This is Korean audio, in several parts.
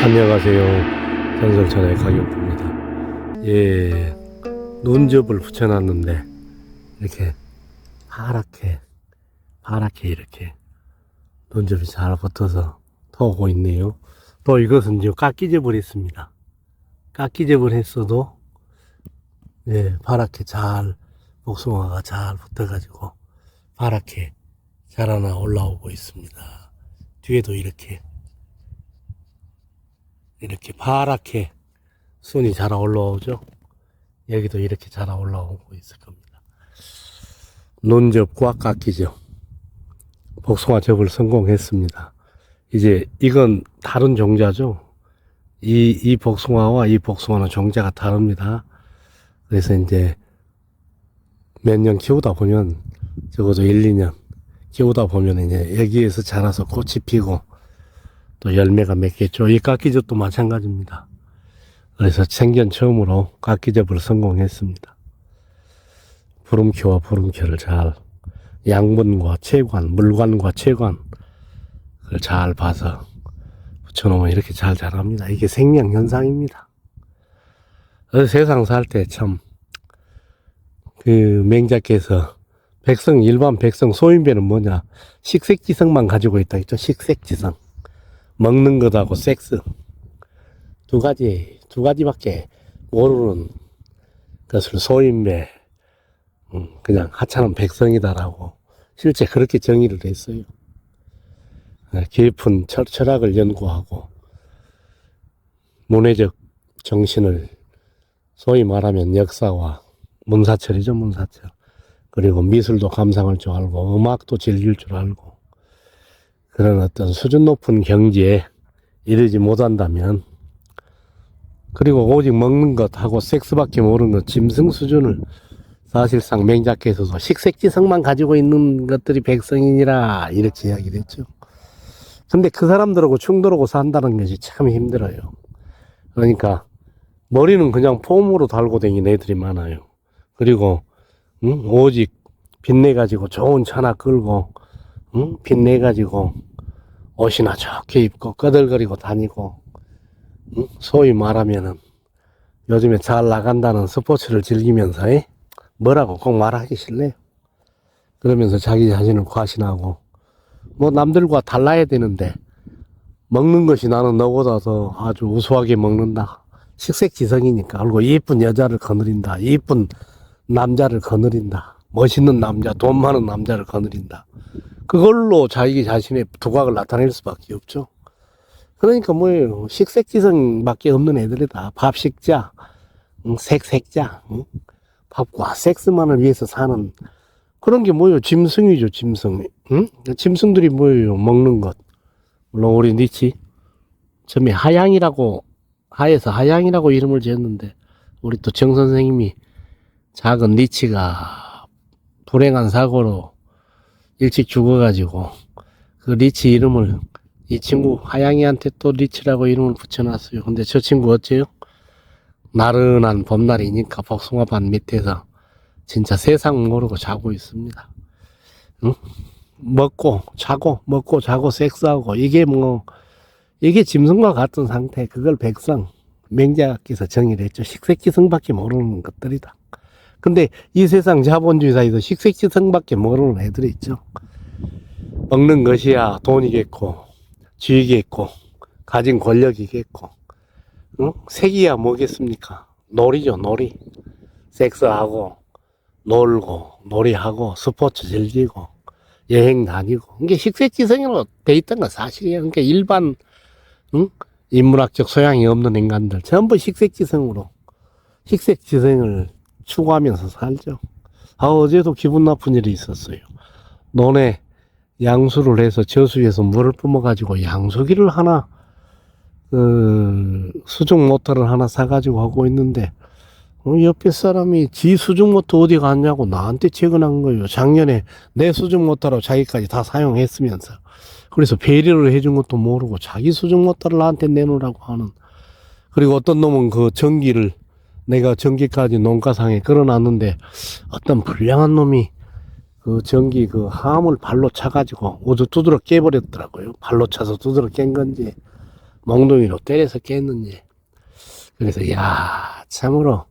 안녕하세요. 전설천의 가격입니다. 예, 눈접을 붙여놨는데 이렇게 파랗게 이렇게 눈접이 잘 붙어서 터오고 있네요. 또 이것은 이제 깎이접을 했습니다. 깎이접을 했어도 예, 파랗게 잘 복숭아가 잘 붙어가지고 파랗게 자라나 올라오고 있습니다. 뒤에도 이렇게 파랗게 순이 자라 올라오죠. 여기도 이렇게 자라 올라오고 있을 겁니다. 논접과 깎이접 복숭아 접을 성공했습니다. 이제 이건 다른 종자죠. 이 복숭아와 이 복숭아는 종자가 다릅니다. 그래서 이제 몇 년 키우다 보면 적어도 1, 2년 키우다 보면 이제 여기에서 자라서 꽃이 피고 또 열매가 맺겠죠. 이 깎이접도 마찬가지입니다. 그래서 생전 처음으로 깎이접을 성공했습니다. 부름켜와 부름켜를 잘 양분과 채관, 물관과 채관을 잘 봐서 붙여놓으면 이렇게 잘 자랍니다. 이게 생명현상입니다. 세상 살 때 참 그 맹자께서 일반 백성 소인배는 뭐냐, 식색지성만 가지고 있다 했죠. 식색지성. 먹는 것하고 섹스 두 가지밖에 모르는 것을 소인배, 그냥 하찮은 백성이다라고 실제 그렇게 정의를 했어요. 깊은 철학을 연구하고 문화적 정신을 소위 말하면 역사와 문사철이죠. 문사철. 그리고 미술도 감상할 줄 알고 음악도 즐길 줄 알고 그런 어떤 수준 높은 경지에 이르지 못한다면, 그리고 오직 먹는 것하고 섹스밖에 모르는 것, 짐승 수준을 사실상 맹자께서도 식색지성만 가지고 있는 것들이 백성이니라 이렇게 이야기를 했죠. 근데 그 사람들하고 충돌하고 산다는 것이 참 힘들어요. 그러니까 머리는 그냥 폼으로 달고 다니는 애들이 많아요. 그리고 오직 빚내가지고 좋은 차나 끌고 빚내가지고 옷이나 좋게 입고 꺼들거리고 다니고, 소위 말하면은 요즘에 잘 나간다는 스포츠를 즐기면서 뭐라고 꼭 말하기 싫네요. 그러면서 자기 자신을 과신하고 뭐 남들과 달라야 되는데 먹는 것이 나는 너보다 더 아주 우수하게 먹는다. 식색지성이니까. 그리고 예쁜 여자를 거느린다. 예쁜 남자를 거느린다. 멋있는 남자, 돈 많은 남자를 거느린다. 그걸로 자기 자신의 두각을 나타낼 수밖에 없죠. 그러니까 뭐예요, 식색지성밖에 없는 애들이다. 밥식자, 색자, 밥과 섹스만을 위해서 사는 그런 게 뭐예요, 짐승이죠. 짐승. 짐승들이 뭐예요, 먹는 것. 물론 우리 니치 처음에 하에서 하양이라고 이름을 지었는데, 우리 또 정 선생님이 작은 니치가 불행한 사고로 일찍 죽어가지고 그 리치 이름을 이 친구 하양이한테 또 리치라고 이름을 붙여놨어요. 근데 저 친구 어째요? 나른한 봄날이니까 복숭아밭 밑에서 진짜 세상 모르고 자고 있습니다. 먹고 자고 섹스하고 이게 짐승과 같은 상태. 그걸 백성, 맹자께서 정의를 했죠. 식색지성밖에 모르는 것들이다. 근데 이 세상 자본주의 사이에서 식색지성밖에 모르는 애들이 있죠. 먹는 것이야 돈이겠고 지위겠고 가진 권력이겠고, 색이야 뭐겠습니까? 놀이죠. 놀이. 섹스하고 놀고 놀이하고 스포츠 즐기고 여행 다니고, 이게 식색지성으로 돼 있던 건 사실이에요. 그러니까 일반 인문학적 소양이 없는 인간들 전부 식색지성을 추구하면서 살죠. 어제도 기분 나쁜 일이 있었어요. 논에 양수를 해서 저수에서 물을 뿜어가지고 양수기를 하나, 수중 모터를 하나 사가지고 하고 있는데, 옆에 사람이 지 수중 모터 어디 갔냐고 나한테 채근한 거예요. 작년에 내 수중 모터로 자기까지 다 사용했으면서. 그래서 배려를 해준 것도 모르고 자기 수중 모터를 나한테 내놓으라고 하는. 그리고 어떤 놈은 그 전기를 내가 전기까지 농가상에 걸어놨는데 어떤 불량한 놈이 그 전기 그 함을 발로 차가지고 우주 두드러 깨버렸더라고요. 발로 차서 두드러 깬 건지 몽둥이로 때려서 깼는지. 그래서 야 참으로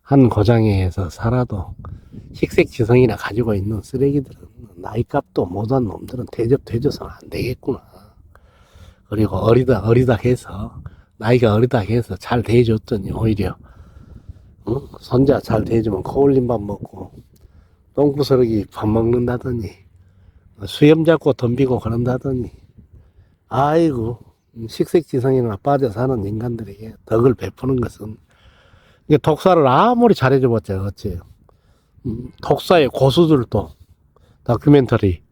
한 고장에서 살아도 식색지성이나 가지고 있는 쓰레기들은 나이값도 못한 놈들은 대접돼줘서는 안 되겠구나. 그리고 어리다 해서 나이가 어리다 해서 잘 대해줬더니 오히려 응? 손자 잘 대해주면 코올린 밥 먹고 똥구스러기 밥 먹는다더니 수염 잡고 덤비고 그런다더니 아이고 식색지성이나 빠져 사는 인간들에게 덕을 베푸는 것은 이게 독사를 아무리 잘해줘봤자 어째요. 독사의 고수들도 다큐멘터리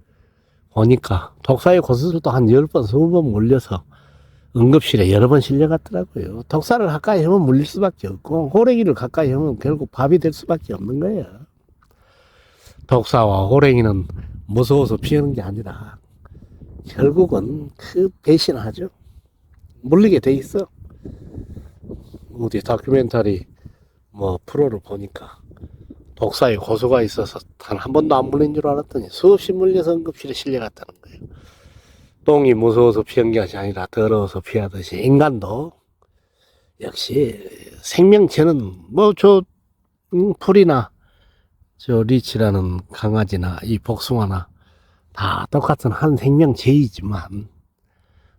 보니까 독사의 고수들도 한 10번, 20번 물려서 응급실에 여러 번 실려갔더라고요. 독사를 가까이 하면 물릴 수밖에 없고 호랭이를 가까이 하면 결국 밥이 될 수밖에 없는 거예요. 독사와 호랭이는 무서워서 피하는 게 아니라 결국은 그 배신하죠. 물리게 돼 있어. 어디 다큐멘터리 뭐 프로를 보니까 독사의 고수가 있어서 단 한 번도 안 물린 줄 알았더니 수없이 물려서 응급실에 실려갔다는 거예요. 똥이 무서워서 피한 게 아니라 더러워서 피하듯이 인간도 역시 생명체는 뭐 저 풀이나 저 리치라는 강아지나 이 복숭아나 다 똑같은 한 생명체이지만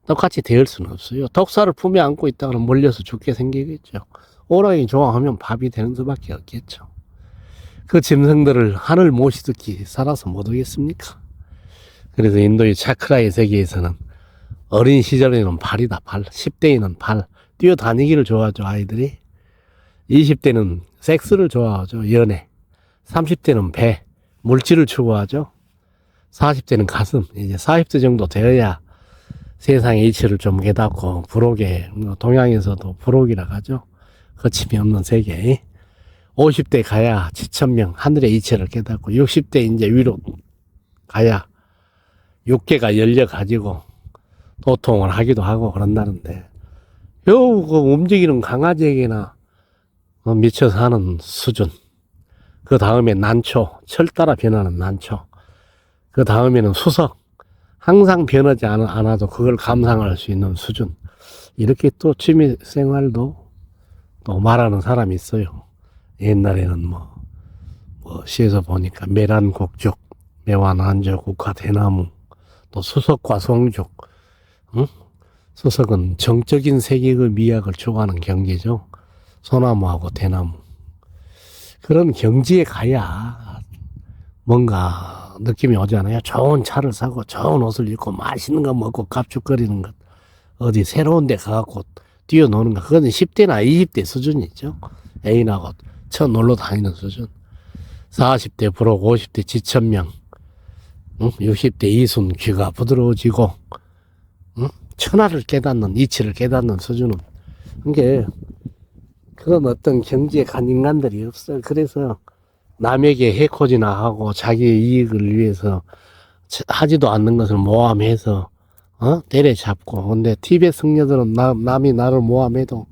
똑같이 대할 수는 없어요. 독사를 품에 안고 있다 그러면 몰려서 죽게 생기겠죠. 호랑이 좋아하면 밥이 되는 수밖에 없겠죠. 그 짐승들을 하늘 모시듯이 살아서 못 오겠습니까? 그래서 인도의 차크라의 세계에서는 어린 시절에는 발이다, 발. 10대에는 발. 뛰어다니기를 좋아하죠, 아이들이. 20대는 섹스를 좋아하죠, 연애. 30대는 배, 물질을 추구하죠. 40대는 가슴. 이제 40대 정도 되어야 세상의 이치를 좀 깨닫고, 부록에, 동양에서도 부록이라고 하죠. 거침이 없는 세계. 50대 가야 지천명, 하늘의 이치를 깨닫고, 60대 이제 위로 가야 육계가 열려가지고 도통을 하기도 하고 그런다는데, 겨우 그 움직이는 강아지에게나 미쳐 사는 수준. 그 다음에 난초, 철 따라 변하는 난초. 그 다음에는 수석. 항상 변하지 않아도 그걸 감상할 수 있는 수준. 이렇게 또 취미 생활도 또 말하는 사람이 있어요. 옛날에는 뭐 시에서 보니까 메란곡죽, 매완한저, 국화, 대나무, 또 수석과 성죽. 응? 수석은 정적인 세계의 미학을 추구하는 경지죠. 소나무하고 대나무. 그런 경지에 가야 뭔가 느낌이 오잖아요. 좋은 차를 사고 좋은 옷을 입고 맛있는 거 먹고 갑죽거리는 것. 어디 새로운 데 가갖고 뛰어노는 거. 그건 10대나 20대 수준이죠. 애인하고 쳐 놀러 다니는 수준. 40대 부록, 50대 지천명, 60대 이순, 귀가 부드러워지고, 천하를 깨닫는, 이치를 깨닫는 수준은. 그게 그런 어떤 경지에 간 인간들이 없어요. 그래서 남에게 해코지나 하고 자기의 이익을 위해서 하지도 않는 것을 모함해서 때려잡고. 근데 티베트 승려들은 남이 나를 모함해도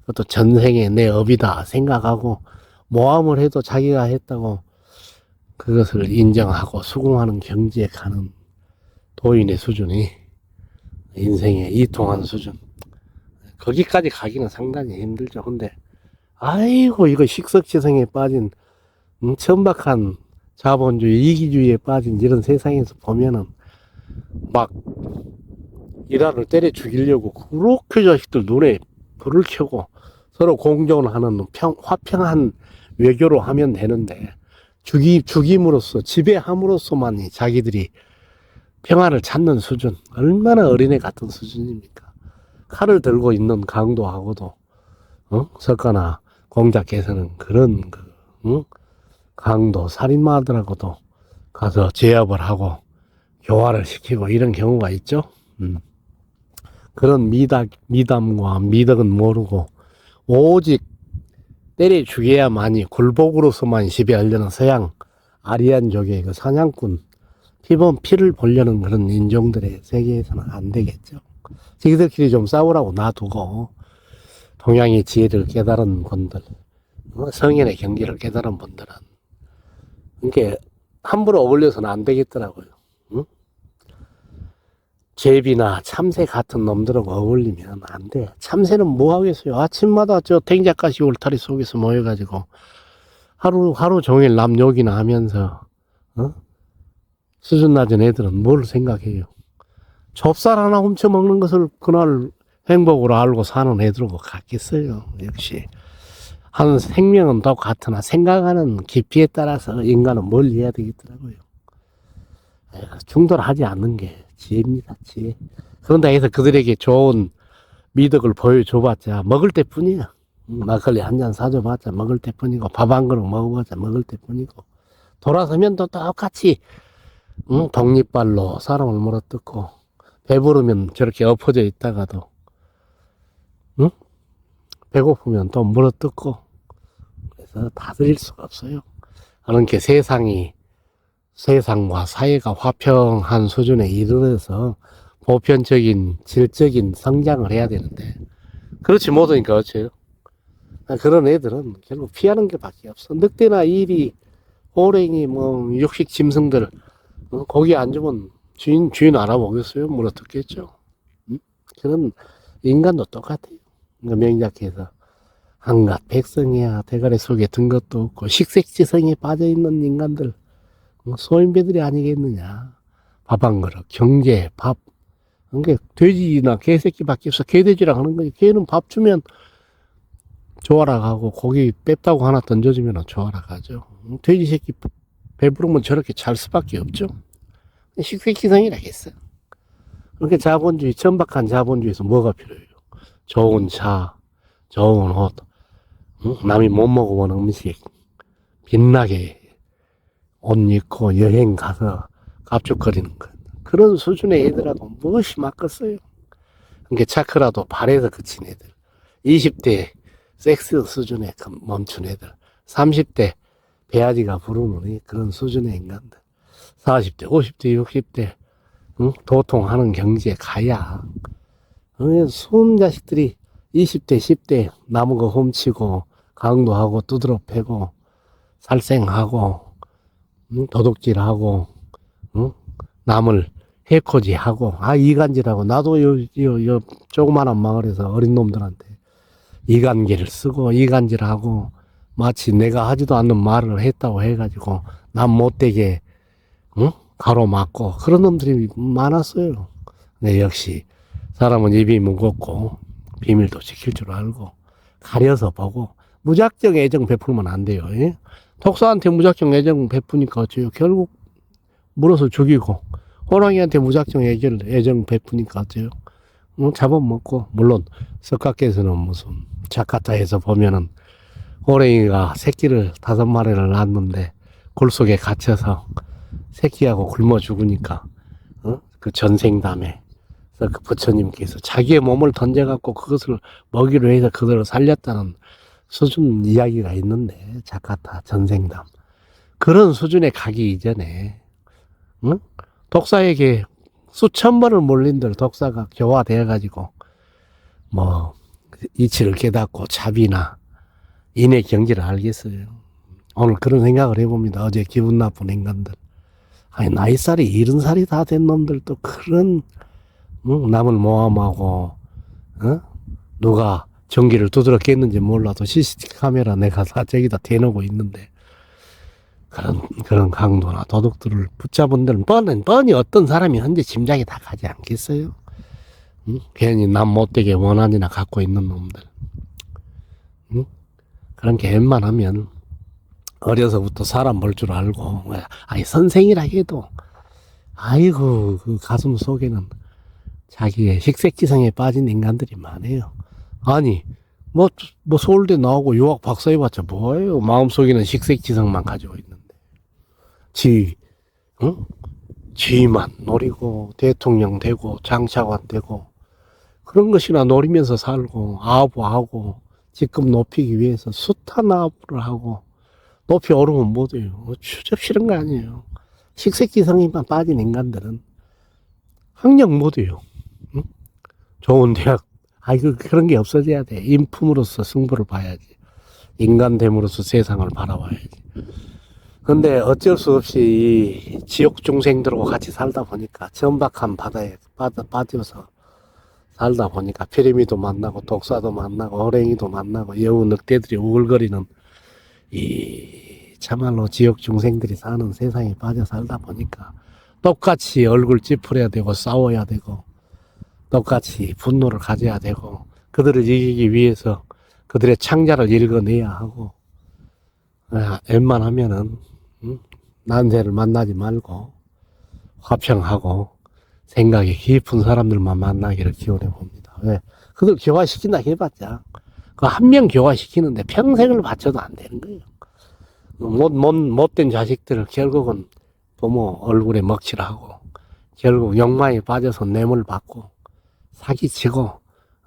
그것도 전생에 내 업이다 생각하고 모함을 해도 자기가 했다고 그것을 인정하고 수긍하는 경지에 가는 도인의 수준이 인생의 이통한 수준. 거기까지 가기는 상당히 힘들죠. 근데 아이고 이거 식석지성에 빠진 천박한 자본주의 이기주의에 빠진 이런 세상에서 보면은 막 일화를 때려 죽이려고 그렇게 자식들 눈에 불을 켜고 서로 공존하는 화평한 외교로 하면 되는데 죽임으로써 지배함으로써만 자기들이 평화를 찾는 수준. 얼마나 어린애 같은 수준입니까? 칼을 들고 있는 강도하고도 석가나 공자께서는 그런 강도 살인마들하고도 가서 제압을 하고 교화를 시키고 이런 경우가 있죠. 그런 미담과 미덕은 모르고 오직 때려 죽여야만이 굴복으로서만 지배하려는 서양 아리안족의 그 사냥꾼 피를 보려는 그런 인종들의 세계에서는 안 되겠죠. 자기들끼리 좀 싸우라고 놔두고 동양의 지혜를 깨달은 분들, 성인의 경지를 깨달은 분들은 이게 함부로 어울려서는 안 되겠더라고요. 제비나 참새 같은 놈들하고 어울리면 안 돼. 참새는 뭐 하겠어요. 아침마다 저 댕작가시 울타리 속에서 모여가지고 하루 종일 남 욕이나 하면서, 어? 수준 낮은 애들은 뭘 생각해요. 좁쌀 하나 훔쳐먹는 것을 그날 행복으로 알고 사는 애들하고 같겠어요. 역시 한 생명은 똑같으나 생각하는 깊이에 따라서 인간은 멀리 해야 되겠더라고요. 충돌하지 않는 게 지혜입니다. 지혜. 그런다 해서 그들에게 좋은 미덕을 보여줘봤자 먹을 때뿐이야. 막걸리 한 잔 사줘봤자 먹을 때뿐이고 밥 한 그릇 먹어봤자 먹을 때뿐이고 돌아서면 또 똑같이 독립발로 사람을 물어뜯고 배부르면 저렇게 엎어져 있다가도 배고프면 또 물어뜯고 그래서 다 드릴 수가 없어요. 그렇게 세상과 사회가 화평한 수준에 이르러서 보편적인 질적인 성장을 해야 되는데 그렇지 못하니까 어째요? 그런 애들은 결국 피하는 게 밖에 없어. 늑대나 이리 호랭이 뭐 육식 짐승들 거기 앉으면 주인 알아보겠어요? 물어뜯겠죠. 그런 인간도 똑같아요. 명작해서 한갓 백성이야 대가리 속에 든 것도 없고 식색지성에 빠져있는 인간들 소인배들이 아니겠느냐. 밥 한 그릇 경제 밥 그러니까 돼지나 개새끼밖에 없어. 개돼지라 하는 거지. 개는 밥 주면 좋아라 가고 고기 뺐다고 하나 던져주면 좋아라 가죠. 돼지 새끼 배부르면 저렇게 잘 수밖에 없죠. 식색지성이라겠어. 그렇게 자본주의 천박한 자본주의에서 뭐가 필요해요? 좋은 차 좋은 옷 남이 못 먹어본 음식 빛나게 옷 입고 여행 가서 갑죽거리는 것 그런 수준의 애들하고 무엇이 맞겠어요. 그러니까 차크라도 발에서 그친 애들 20대 섹스 수준에 멈춘 애들 30대 배아지가 부르는 그런 수준의 인간들 40대 50대 60대 도통하는 경지에 가야 수은 자식들이 20대 10대 남은 거 훔치고 강도하고 두드러 패고 살생하고 도둑질하고 남을 해코지하고 이간질하고 나도 요 조그마한 마을에서 어린 놈들한테 이간질을 쓰고 이간질하고 마치 내가 하지도 않는 말을 했다고 해가지고 남 못되게 가로막고 그런 놈들이 많았어요. 근데 역시 사람은 입이 무겁고 비밀도 지킬 줄 알고 가려서 보고 무작정 애정 베풀면 안 돼요. 예? 독사한테 무작정 애정 베푸니까 어째요? 결국 물어서 죽이고 호랑이한테 무작정 애정 베푸니까 어째요? 잡아먹고 물론 석가께서는 무슨 자카타에서 보면은 호랑이가 새끼를 5마리를 낳았는데 굴 속에 갇혀서 새끼하고 굶어 죽으니까 그 전생담에 그 부처님께서 자기의 몸을 던져갖고 그것을 먹이로 해서 그들을 살렸다는 수준 이야기가 있는데 자카타 전생담 그런 수준에 가기 이전에 독사에게 수천 번을 몰린들 독사가 교화되어 가지고 뭐 이치를 깨닫고 자비나 인의 경지를 알겠어요. 오늘 그런 생각을 해봅니다. 어제 기분 나쁜 인간들 나이살이 70살이 다 된 놈들도 그런 남을 모함하고 누가 전기를 두드러 깼는지 몰라도 CCTV 카메라 내가 다 저기다 대놓고 있는데 그런 강도나 도둑들을 붙잡은 데는 뻔히 어떤 사람이 현재 짐작이 다 가지 않겠어요? 괜히 남 못되게 원한이나 갖고 있는 놈들. 그런 게 웬만하면 어려서부터 사람 볼 줄 알고 선생이라 해도 아이고 그 가슴 속에는 자기의 식색지성에 빠진 인간들이 많아요. 아니 뭐 서울대 나오고 유학 박사 해봤자 뭐예요. 마음속에는 식색지성만 가지고 있는데 지만 노리고 대통령 되고 장차관 되고 그런 것이나 노리면서 살고 아부하고 직급 높이기 위해서 숱한 아부를 하고 높이 오르면 못해요. 추접 싫은 거 아니에요. 식색지성에만 빠진 인간들은 학력 못해요. 좋은 대학 그런 게 없어져야 돼. 인품으로서 승부를 봐야지. 인간됨으로써 세상을 바라봐야지. 근데 어쩔 수 없이 이 지옥 중생들하고 같이 살다 보니까 천박한 바다에 빠져서 살다 보니까 피리미도 만나고 독사도 만나고 호랭이도 만나고 여우 늑대들이 우글거리는 이 참말로 지옥 중생들이 사는 세상에 빠져 살다 보니까 똑같이 얼굴 찌푸려야 되고 싸워야 되고 똑같이 분노를 가져야 되고 그들을 이기기 위해서 그들의 창자를 읽어내야 하고 웬만하면은 난세를 만나지 말고 화평하고 생각이 깊은 사람들만 만나기를 기원해 봅니다. 왜? 그들 교화시킨다 해봤자 그 한 명 교화시키는데 평생을 바쳐도 안 되는 거예요. 못된 자식들을 결국은 부모 얼굴에 먹칠하고 결국 욕망에 빠져서 뇌물 받고 사기치고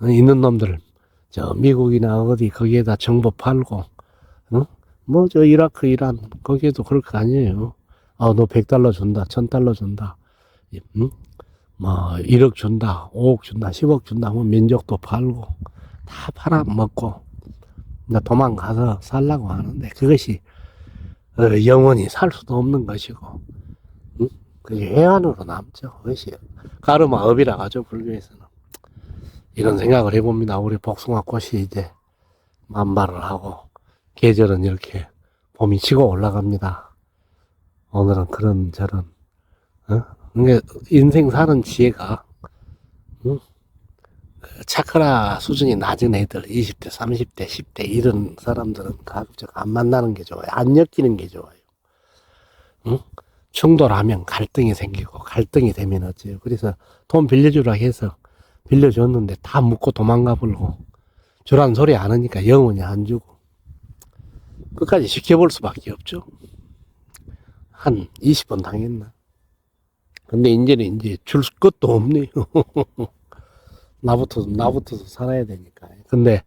있는 놈들 저 미국이나 어디 거기에다 정보 팔고 뭐 저 이라크 이란 거기에도 그럴 거 아니에요. 너 $100 준다 1000달러 준다 뭐 1억 준다 5억 준다 10억 준다 뭐 민족도 팔고 다 팔아먹고 도망가서 살라고 하는데 그것이 영원히 살 수도 없는 것이고 그게 회한으로 남죠. 그것이 가르마 업이라 가죠. 불교에서는 이런 생각을 해봅니다. 우리 복숭아꽃이 이제 만발을 하고 계절은 이렇게 봄이 치고 올라갑니다. 오늘은 그런 저런 그러니까 인생 사는 지혜가 차크라 수준이 낮은 애들 20대 30대 10대 이런 사람들은 가급적 안 만나는 게 좋아요. 안 엮이는 게 좋아요. 충돌하면 갈등이 생기고 갈등이 되면 어째요. 그래서 돈 빌려주라 해서 빌려줬는데 다 묻고 도망가 버리고 주란 소리 안 하니까 영원히 안 주고 끝까지 지켜볼 수밖에 없죠. 한 20번 당했나. 근데 이제는 이제 줄 것도 없네요. 나부터도 살아야 되니까. 근데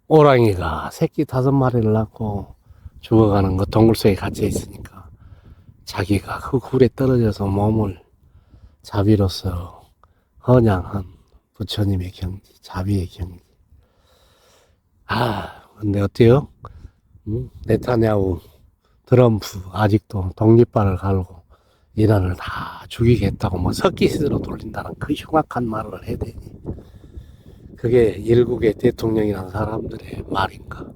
호랑이가 새끼 5마리를 낳고 죽어가는 거 동굴 속에 갇혀 있으니까 자기가 그 굴에 떨어져서 몸을 자비로서 헌양한 부처님의 경지, 자비의 경지. 근데 어때요? 네타냐후, 트럼프 아직도 독립발을 갈고 이란을 다 죽이겠다고 뭐 석기시대로 돌린다는 그 흉악한 말을 해야 되니 그게 일국의 대통령이라는 사람들의 말인가?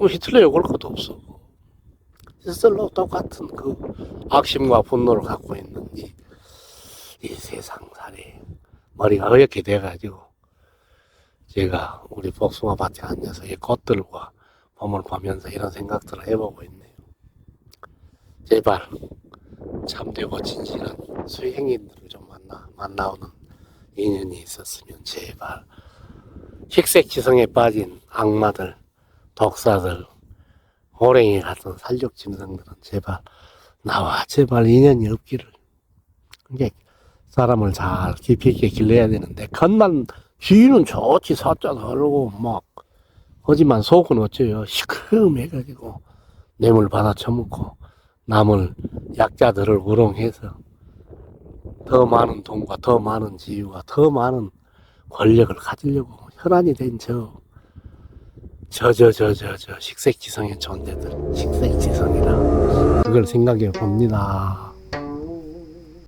히틀러 욕을 것도 없어. 히틀러 똑같은 그 악심과 분노를 갖고 있는 이 세상살이 머리가 어렵게 돼가지고 제가 우리 복숭아 밭에 앉아서 이 꽃들과 봄을 보면서 이런 생각들을 해보고 있네요. 제발 참되고 진실한 수행인들을 좀 만나오는 인연이 있었으면 제발 혈색지성에 빠진 악마들, 독사들, 호랭이 같은 살육짐승들은 제발 나와 제발 인연이 없기를. 이게 사람을 잘 깊이 있게 길러야 되는데 겉만 귀는 좋지 사자 다르고 막 하지만 속은 어째요 시큼해가지고 뇌물 받아 처먹고 남을 약자들을 우롱해서 더 많은 돈과 더 많은 지위와 더 많은 권력을 가지려고 혈안이 된 식색지성의 존재들 식색지성이라 그걸 생각해 봅니다.